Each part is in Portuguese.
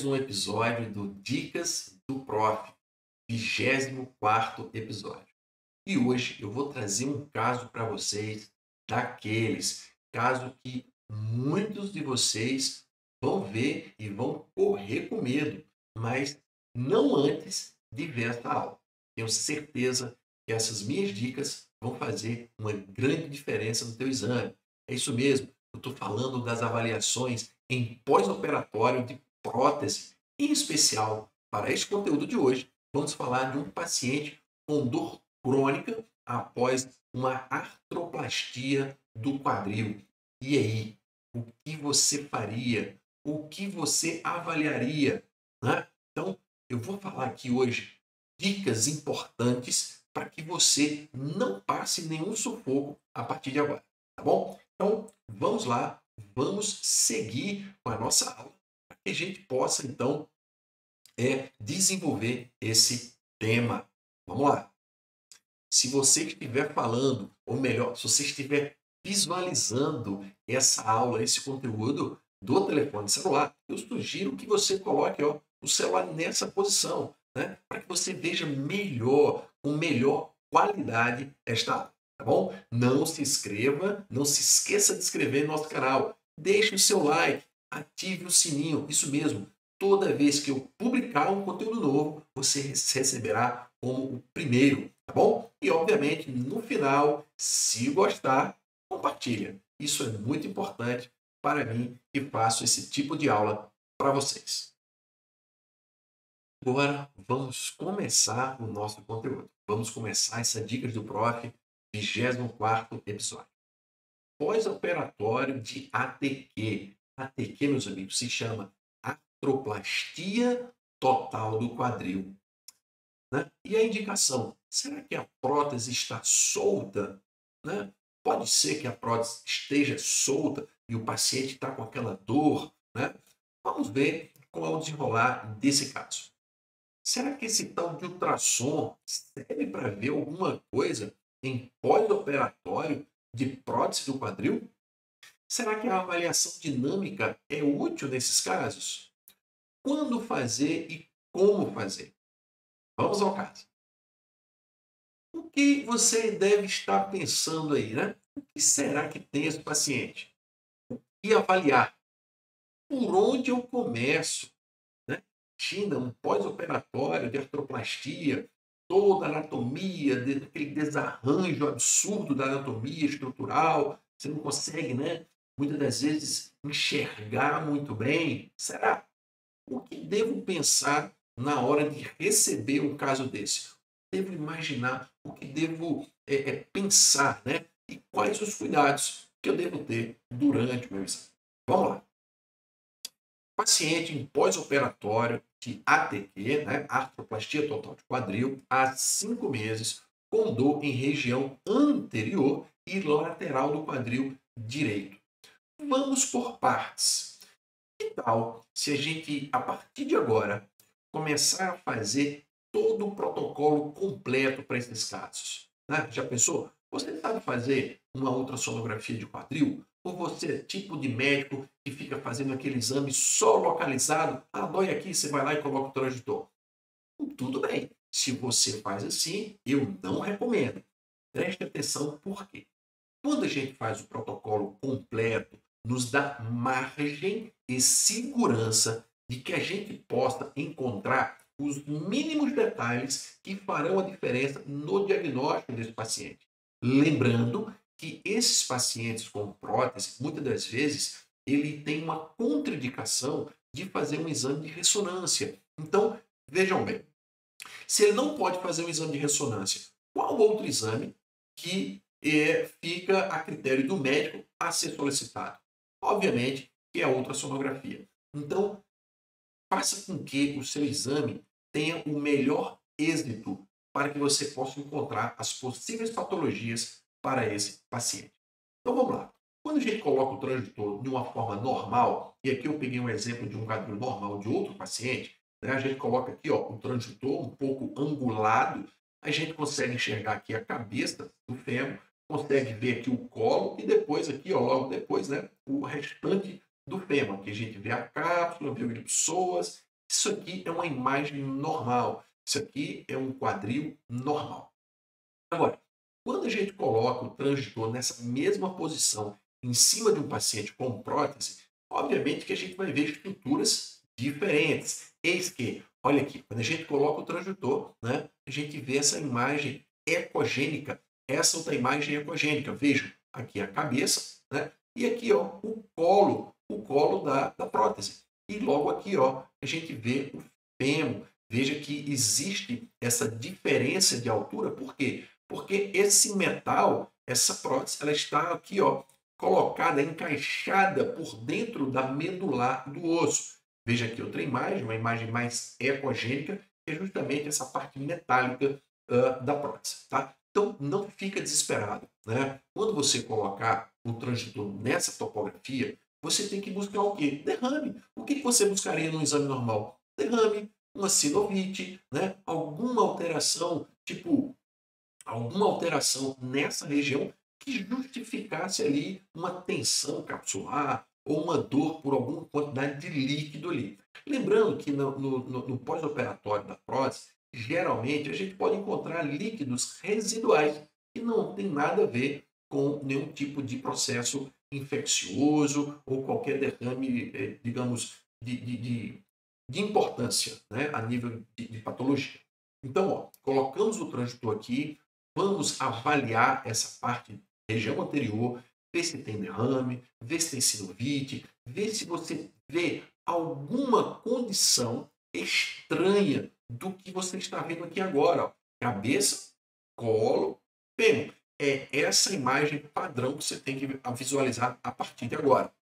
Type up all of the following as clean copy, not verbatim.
mais um episódio do Dicas do Prof, 24º episódio. E hoje eu vou trazer um caso para vocês caso que muitos de vocês vão ver e vão correr com medo, mas não antes de ver essa aula. Tenho certeza que essas minhas dicas vão fazer uma grande diferença no teu exame. É isso mesmo, eu estou falando das avaliações em pós-operatório de prótese. Em especial, para este conteúdo de hoje, vamos falar de um paciente com dor crônica após uma artroplastia do quadril. E aí, o que você faria? O que você avaliaria? Né? Então, eu vou falar aqui hoje dicas importantes para que você não passe nenhum sufoco a partir de agora, tá bom? Então, vamos lá, vamos seguir com a nossa aula para que a gente possa, então, desenvolver esse tema. Vamos lá. Se você estiver falando, ou melhor, se você estiver visualizando essa aula, esse conteúdo do telefone celular, eu sugiro que você coloque o celular nessa posição, né? Para que você veja melhor, com melhor qualidade esta aula, tá bom? Não se inscreva, não se esqueça de inscrever no nosso canal. Deixe o seu like, ative o sininho, isso mesmo. Toda vez que eu publicar um conteúdo novo, você receberá como o primeiro, tá bom? E, obviamente, no final, se gostar, compartilha. Isso é muito importante para mim que faço esse tipo de aula para vocês. Agora, vamos começar o nosso conteúdo. Vamos começar essa Dicas do Prof, 24º episódio. Pós-operatório de ATQ. ATQ, meus amigos, se chama artroplastia total do quadril. Né? E a indicação, será que a prótese está solta? Né? Pode ser que a prótese esteja solta e o paciente está com aquela dor. Né? Vamos ver qual é o desenrolar desse caso. Será que esse tal de ultrassom serve para ver alguma coisa em pós-operatório de prótese do quadril? Será que a avaliação dinâmica é útil nesses casos? Quando fazer e como fazer? Vamos ao caso. O que você deve estar pensando aí, né? O que será que tem esse paciente? E avaliar. Por onde eu começo? Né? Imagina um pós-operatório de artroplastia, toda a anatomia, aquele desarranjo absurdo da anatomia estrutural, você não consegue, né? Muitas das vezes, enxergar muito bem. Será? O que devo pensar na hora de receber um caso desse? Devo imaginar o que devo pensar, né? E quais os cuidados que eu devo ter durante o meu exame. Vamos lá. Paciente em pós-operatório de ATQ, né? Artroplastia total de quadril, há 5 meses, com dor em região anterior e lateral do quadril direito. Vamos por partes. Que tal se a gente, a partir de agora, começar a fazer todo o protocolo completo para esses casos? Né? Já pensou? Você sabe fazer uma ultrassonografia de quadril? Ou você é tipo de médico que fica fazendo aquele exame só localizado? Ah, dói aqui, você vai lá e coloca o transdutor. Tudo bem. Se você faz assim, eu não recomendo. Preste atenção por quê? Quando a gente faz o protocolo completo, nos dá margem e segurança de que a gente possa encontrar os mínimos detalhes que farão a diferença no diagnóstico desse paciente. Lembrando que esses pacientes com prótese, muitas das vezes, ele tem uma contraindicação de fazer um exame de ressonância. Então, vejam bem, se ele não pode fazer um exame de ressonância, qual outro exame que fica a critério do médico a ser solicitado? Obviamente que é a ultrassonografia. Então, faça com que o seu exame tenha o melhor êxito para que você possa encontrar as possíveis patologias para esse paciente. Então vamos lá. Quando a gente coloca o transdutor de uma forma normal, e aqui eu peguei um exemplo de um quadril normal de outro paciente, né? A gente coloca aqui o transdutor um pouco angulado, a gente consegue enxergar aqui a cabeça do fêmur, consegue ver aqui o colo e depois aqui, logo depois, né, o restante do fêmur, que a gente vê a cápsula, vê o psoas Isso aqui é uma imagem normal. Isso aqui é um quadril normal. Agora, quando a gente coloca o transdutor nessa mesma posição em cima de um paciente com prótese, obviamente que a gente vai ver estruturas diferentes. Eis que, olha aqui, quando a gente coloca o transdutor, né, a gente vê essa imagem ecogênica. Essa outra imagem ecogênica. Vejam, aqui a cabeça, né, e aqui ó, o colo da prótese. E logo aqui ó, a gente vê o fêmur. Veja que existe essa diferença de altura, por quê? Porque esse metal, essa prótese, ela está aqui, ó, colocada, encaixada por dentro da medular do osso. Veja aqui outra imagem, uma imagem mais ecogênica, que é justamente essa parte metálica da prótese. Tá? Então, não fica desesperado. Né? Quando você colocar o transdutor nessa topografia, você tem que buscar o quê? Derrame. O que você buscaria no exame normal? Derrame, uma sinovite, né? Alguma alteração, tipo alguma alteração nessa região que justificasse ali uma tensão capsular ou uma dor por alguma quantidade de líquido ali. Lembrando que no pós-operatório da prótese, geralmente a gente pode encontrar líquidos residuais que não tem nada a ver com nenhum tipo de processo infeccioso ou qualquer derrame, digamos, de importância, né, a nível de patologia. Então, ó, colocamos o transdutor aqui, vamos avaliar essa parte, região anterior, ver se tem derrame, ver se tem sinovite, ver se você vê alguma condição estranha do que você está vendo aqui agora. Ó. Cabeça, colo, fêmur. É essa imagem padrão que você tem que visualizar a partir de agora.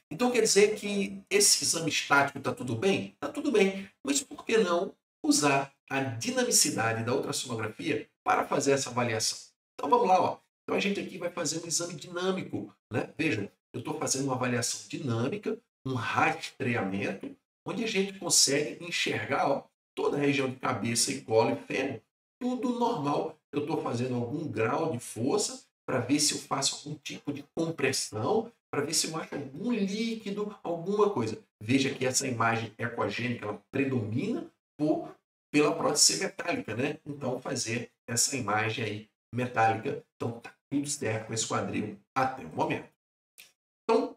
Então quer dizer que esse exame estático está tudo bem? Está tudo bem, mas por que não usar a dinamicidade da ultrassonografia para fazer essa avaliação? Então vamos lá, ó. Então a gente aqui vai fazer um exame dinâmico, né? Vejam, eu estou fazendo uma avaliação dinâmica, um rastreamento, onde a gente consegue enxergar ó, toda a região de cabeça e colo e fêmur, tudo normal. Eu estou fazendo algum grau de força para ver se eu faço algum tipo de compressão, para ver se eu acho algum líquido, alguma coisa. Veja que essa imagem ecogênica ela predomina pela prótese metálica, né? Então, fazer essa imagem aí metálica. Então, tá tudo certo com esse quadril até o momento. Então,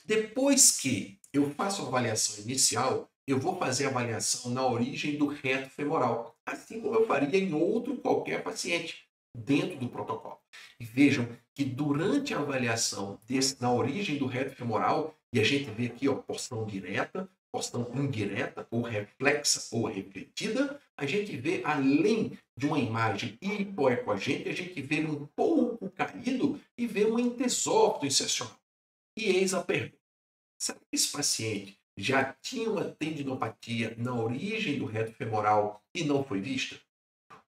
depois que eu faço a avaliação inicial, eu vou fazer a avaliação na origem do reto femoral, assim como eu faria em outro qualquer paciente, dentro do protocolo. E vejam que durante a avaliação na origem do reto femoral, e a gente vê aqui ó, porção direta, porção indireta, ou reflexa, ou refletida, a gente vê, além de uma imagem hipoecogênica, a gente vê um pouco caído e vê um entesófito insercional. E eis a pergunta. Será que esse paciente já tinha uma tendinopatia na origem do reto femoral e não foi vista?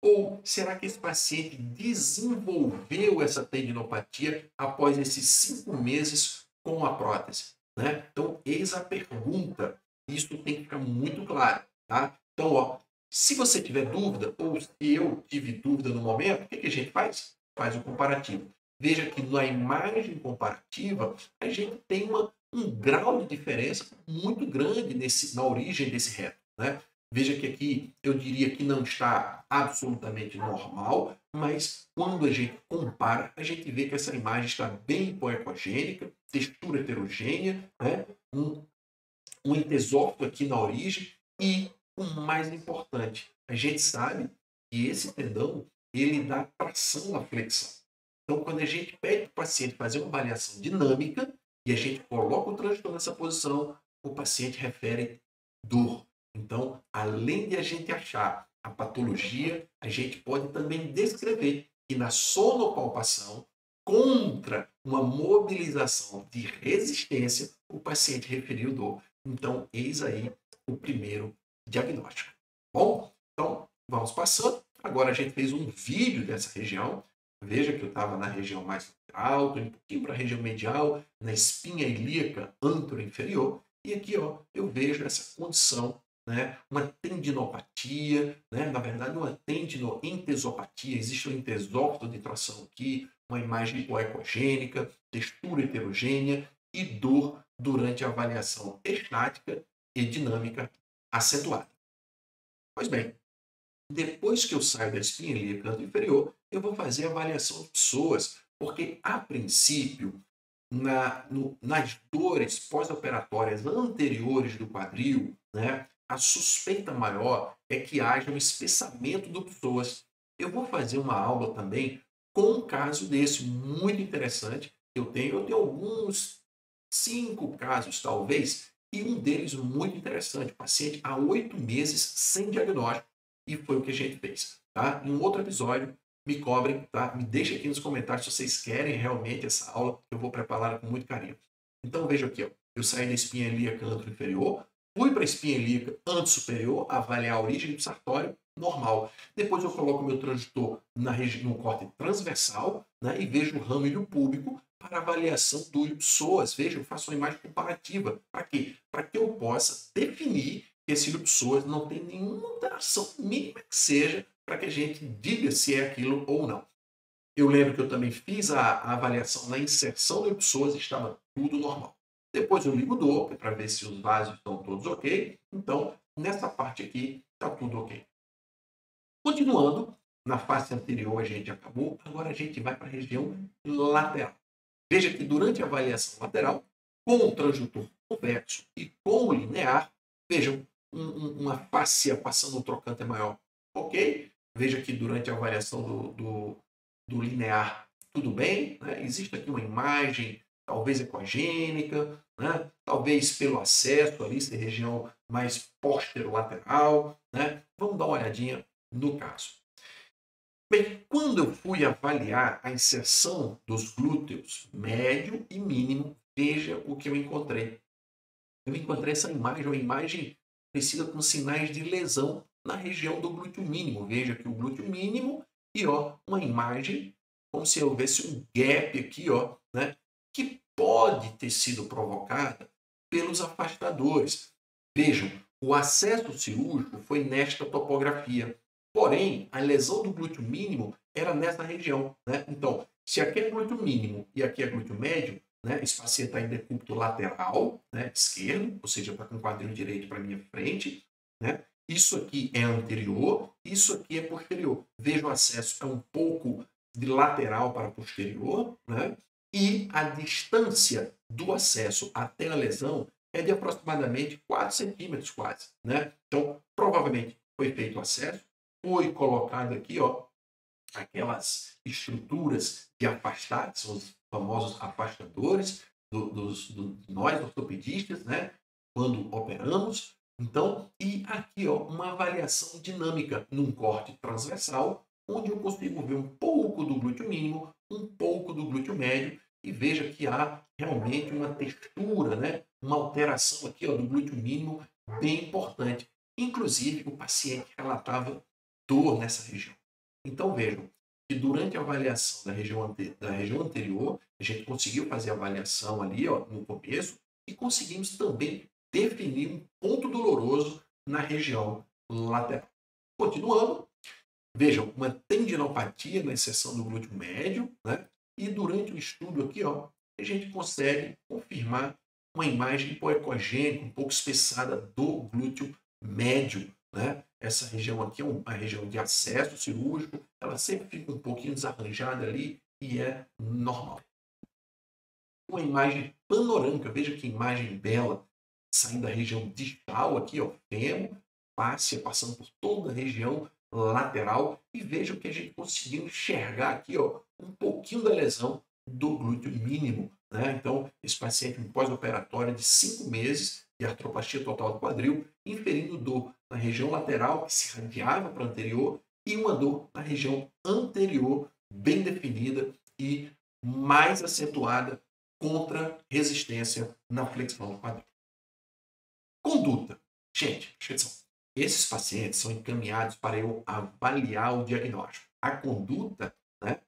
Ou será que esse paciente desenvolveu essa tendinopatia após esses 5 meses com a prótese? Né? Então, eis a pergunta. Isso tem que ficar muito claro. Tá? Então, ó, se você tiver dúvida, ou se eu tive dúvida no momento, o que a gente faz? Faz o comparativo. Veja que na imagem comparativa, a gente tem um grau de diferença muito grande na origem desse reto. Né? Veja que aqui eu diria que não está absolutamente normal, mas quando a gente compara, a gente vê que essa imagem está bem hipoecogênica, textura heterogênea, né? um entesófito aqui na origem e o mais importante, a gente sabe que esse tendão ele dá tração na flexão. Então, quando a gente pede para o paciente fazer uma avaliação dinâmica e a gente coloca o transdutor nessa posição, o paciente refere dor. Então, além de a gente achar a patologia, a gente pode também descrever que na sonopalpação, contra uma mobilização de resistência, o paciente referiu dor. Então, eis aí o primeiro diagnóstico. Bom, então, vamos passando. Agora a gente fez um vídeo dessa região. Veja que eu estava na região mais lateral, estou um pouquinho para a região medial, na espinha ilíaca anteroinferior. E aqui ó, eu vejo essa condição, né? Uma tendinopatia, né? Na verdade uma tendinoentesopatia, existe um entesófito de tração aqui, uma imagem hipoecogênica, textura heterogênea e dor durante a avaliação estática e dinâmica acentuada. Pois bem, depois que eu saio da espinha ilíaca canto inferior, eu vou fazer a avaliação de pessoas, porque a princípio, nas dores pós-operatórias anteriores do quadril, né, a suspeita maior é que haja um espessamento do psoas. Eu vou fazer uma aula também com um caso desse muito interessante. Eu tenho alguns 5 casos, talvez, e um deles muito interessante. O paciente há 8 meses sem diagnóstico, e foi o que a gente fez. Tá? Em um outro episódio, me cobrem, tá? Me deixem aqui nos comentários se vocês querem realmente essa aula, eu vou prepará-la com muito carinho. Então veja aqui, ó. Eu saí da espinha ilíaca antero-inferior, fui para a espinha ilíaca antero-superior, avaliar a origem do sartório, normal. Depois eu coloco meu transdutor no corte transversal, né, e vejo o ramo ilho-púbico para avaliação do ilho-psoas. Veja, eu faço uma imagem comparativa. Para quê? Para que eu possa definir que esse ilho-psoas não tem nenhuma alteração mínima que seja para que a gente diga se é aquilo ou não. Eu lembro que eu também fiz a avaliação na inserção do ilho-psoas e estava tudo normal. Depois eu ligo o Doppler para ver se os vasos estão todos ok. Então, nessa parte aqui, está tudo ok. Continuando, na face anterior a gente acabou, agora a gente vai para a região lateral. Veja que durante a avaliação lateral, com o transdutor convexo e com o linear, vejam, uma fáscia passando um trocante maior, ok? Veja que durante a avaliação do linear, tudo bem, né? Existe aqui uma imagem, talvez ecogênica, né? Talvez pelo acesso ali, ser região mais posterolateral, né? Vamos dar uma olhadinha no caso. Bem, quando eu fui avaliar a inserção dos glúteos médio e mínimo, veja o que eu encontrei. Eu encontrei essa imagem, uma imagem parecida com sinais de lesão na região do glúteo mínimo. Veja que o glúteo mínimo e ó, uma imagem como se houvesse um gap aqui, ó, né, que pode ter sido provocada pelos afastadores. Vejam, o acesso cirúrgico foi nesta topografia. Porém, a lesão do glúteo mínimo era nessa região, né? Então, se aqui é glúteo mínimo e aqui é glúteo médio, né? Esse paciente está em decúbito lateral, né? Esquerdo, ou seja, está com o quadril direito para minha frente, né? Isso aqui é anterior, isso aqui é posterior. Veja o acesso é um pouco de lateral para posterior, né? E a distância do acesso até a lesão é de aproximadamente 4 centímetros quase, né? Então, provavelmente foi feito o acesso, foi colocado aqui, ó, aquelas estruturas de afastar, que são os famosos afastadores de nós ortopedistas, né? Quando operamos. Então, e aqui, ó, uma avaliação dinâmica num corte transversal, onde eu consigo ver um pouco do glúteo mínimo, um pouco do glúteo médio, e veja que há realmente uma textura, né? Uma alteração aqui, ó, do glúteo mínimo bem importante. Inclusive, o paciente relatava dor nessa região. Então vejam que durante a avaliação da região anterior, a gente conseguiu fazer a avaliação ali, ó, no começo, e conseguimos também definir um ponto doloroso na região lateral. Continuando, vejam, uma tendinopatia na inserção do glúteo médio, né? E durante o estudo aqui, ó, a gente consegue confirmar uma imagem hipoecogênica, um pouco espessada do glúteo médio, né? Essa região aqui é uma região de acesso cirúrgico, ela sempre fica um pouquinho desarranjada ali e é normal. Uma imagem panorâmica, veja que imagem bela, saindo da região distal aqui, ó, fêmur, fáscia, passando por toda a região lateral, e veja que a gente conseguiu enxergar aqui, ó, um pouquinho da lesão do glúteo mínimo, né? Então, esse paciente pós-operatório de 5 meses de artroplastia total do quadril, inferindo dor na região lateral, que se radiava para a anterior, e uma dor na região anterior, bem definida e mais acentuada contra resistência na flexão do quadril. Conduta. Gente, presta atenção. Esses pacientes são encaminhados para eu avaliar o diagnóstico. A conduta, né,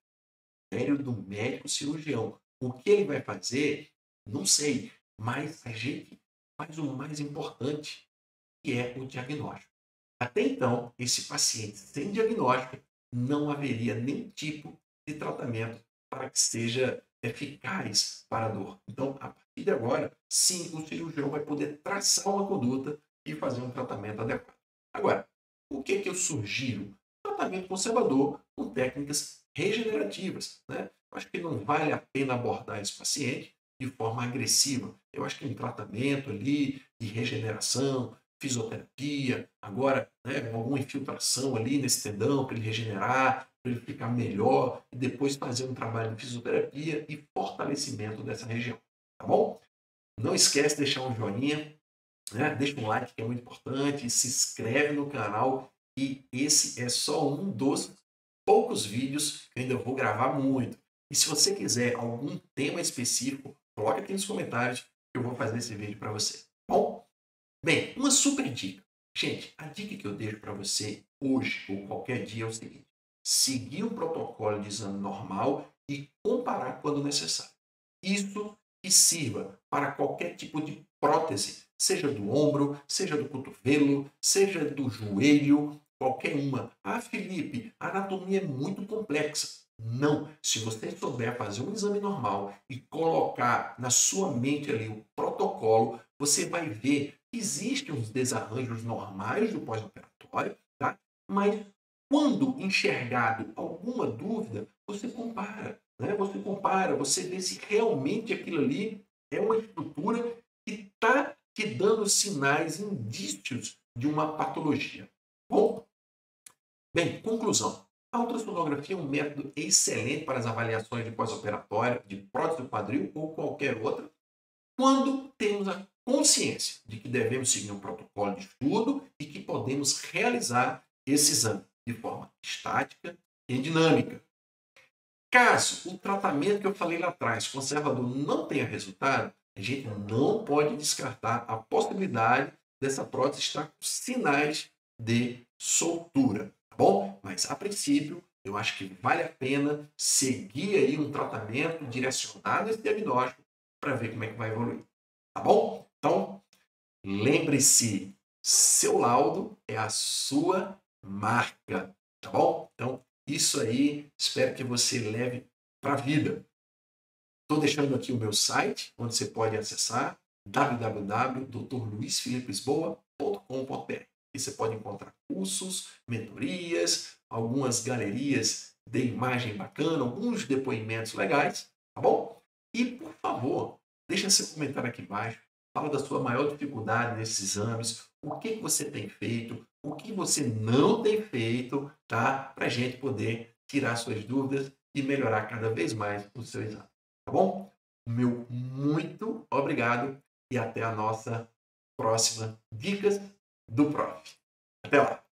é do médico cirurgião. O que ele vai fazer, não sei, mas a gente faz o mais importante, que é o diagnóstico. Até então, esse paciente sem diagnóstico, não haveria nenhum tipo de tratamento para que seja eficaz para a dor. Então, a partir de agora, sim, o cirurgião vai poder traçar uma conduta e fazer um tratamento adequado. Agora, o que eu sugiro? Tratamento conservador com técnicas regenerativas, né? Eu acho que não vale a pena abordar esse paciente de forma agressiva. Eu acho que um tratamento ali de regeneração, fisioterapia, agora, né, alguma infiltração ali nesse tendão para ele regenerar, para ele ficar melhor, e depois fazer um trabalho de fisioterapia e fortalecimento dessa região, tá bom? Não esquece de deixar um joinha, né? Deixa um like que é muito importante, se inscreve no canal e esse é só um dos poucos vídeos que eu ainda vou gravar muito. E se você quiser algum tema específico, coloque aqui nos comentários que eu vou fazer esse vídeo para você. Bom, bem, uma super dica. Gente, a dica que eu deixo para você hoje ou qualquer dia é o seguinte: seguir o protocolo de exame normal e comparar quando necessário. Isso que sirva para qualquer tipo de prótese, seja do ombro, seja do cotovelo, seja do joelho, qualquer uma. Ah, Felipe, a anatomia é muito complexa. Não. Se você souber fazer um exame normal e colocar na sua mente ali o protocolo, você vai ver que existem os desarranjos normais do pós-operatório, tá? Mas quando enxergado alguma dúvida, você compara, né? Você compara, você vê se realmente aquilo ali é uma estrutura que está te dando sinais, indícios de uma patologia. Bom, bem, conclusão. A ultrassonografia é um método excelente para as avaliações de pós-operatório, de prótese do quadril ou qualquer outra, quando temos a consciência de que devemos seguir um protocolo de estudo e que podemos realizar esse exame de forma estática e dinâmica. Caso o tratamento que eu falei lá atrás, conservador, não tenha resultado, a gente não pode descartar a possibilidade dessa prótese estar com sinais de soltura, tá bom? Mas, a princípio, eu acho que vale a pena seguir aí um tratamento direcionado a esse diagnóstico para ver como é que vai evoluir, tá bom? Então, lembre-se, seu laudo é a sua marca, tá bom? Então, isso aí, espero que você leve para a vida. Estou deixando aqui o meu site, onde você pode acessar www.drluisfilipelisboa.com.br. E você pode encontrar cursos, mentorias, algumas galerias de imagem bacana, alguns depoimentos legais, tá bom? E, por favor, deixa seu comentário aqui embaixo. Fala da sua maior dificuldade nesses exames, o que você tem feito, o que você não tem feito, tá? Para a gente poder tirar suas dúvidas e melhorar cada vez mais o seu exame. Tá bom? Meu muito obrigado e até a nossa próxima Dicas do Prof. Até lá!